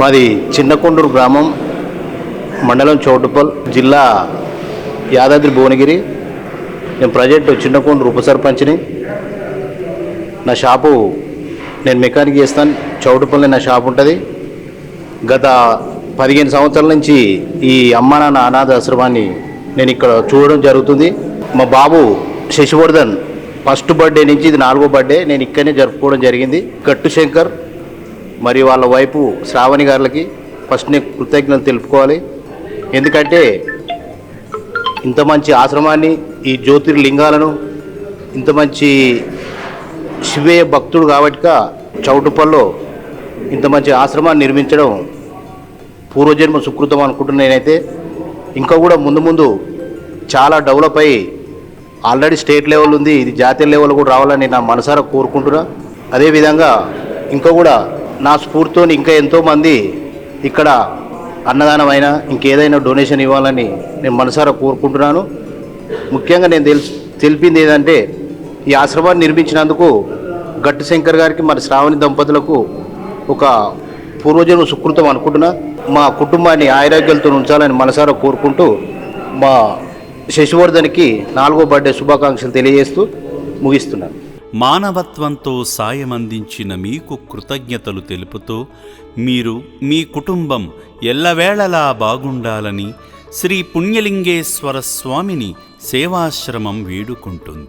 మాది చిన్నకొండూరు గ్రామం, మండలం చౌటుప్పల్, జిల్లా యాదాద్రి భువనగిరి. నేను ప్రజెంట్ చిన్నకొండూరు ఉప సర్పంచ్ని. నా షాపు నేను మెకానిక్ చేస్తాను. చౌటుప్పల్ని నా షాపు ఉంటుంది. గత 15 సంవత్సరాల నుంచి ఈ అమ్మా నాన్న అనాథ ఆశ్రమాన్ని నేను ఇక్కడ చూడడం జరుగుతుంది. మా బాబు శశివర్ధన్ ఫస్ట్ బర్త్డే నుంచి ఇది 4వ బర్త్డే నేను ఇక్కడనే జరుపుకోవడం జరిగింది. గట్టు శంకర్ మరియు వాళ్ళ వైపు శ్రావణి గారులకి ఫస్ట్ నేను కృతజ్ఞతలు తెలుపుకోవాలి. ఎందుకంటే ఇంత మంచి ఆశ్రమాన్ని, ఈ జ్యోతిర్లింగాలను, ఇంత మంచి శివయ్య భక్తుడు కాబట్టి చౌటుప్పల్లో ఇంత మంచి ఆశ్రమాన్ని నిర్మించడం పూర్వజన్మ సుకృతం అనుకుంటున్నా. నేనైతే ఇంకా కూడా ముందు చాలా డెవలప్ అయ్యి ఆల్రెడీ స్టేట్ లెవెల్ ఉంది, ఇది జాతీయ లెవెల్ కూడా రావాలని నా మనసారా కోరుకుంటున్నా. అదేవిధంగా ఇంకా కూడా నా స్ఫూర్తితో ఇంకా ఎంతోమంది ఇక్కడ అన్నదానం అయినా ఇంకేదైనా డొనేషన్ ఇవ్వాలని నేను మనసారా కోరుకుంటున్నాను. ముఖ్యంగా నేను తెలిపింది ఏంటంటే ఈ ఆశ్రమాన్ని నిర్మించినందుకు గట్టు శంకర్ గారికి మరి శ్రావణి దంపతులకు ఒక పూర్వజన్మ సుకృతం అనుకుంటున్నా. మా కుటుంబాన్ని ఆరోగ్యాలతో ఉంచాలని మనసారా కోరుకుంటూ మా శశివర్ధన్కి 4వ బర్త్డే శుభాకాంక్షలు తెలియజేస్తూ ముగిస్తున్నాను. మానవత్వంతో సాయమందించిన మీకు కృతజ్ఞతలు తెలుపుతూ మీరు మీ కుటుంబం ఎల్లవేళలా బాగుండాలని శ్రీ పుణ్యలింగేశ్వర స్వామిని సేవాశ్రమం వేడుకుంటుంది.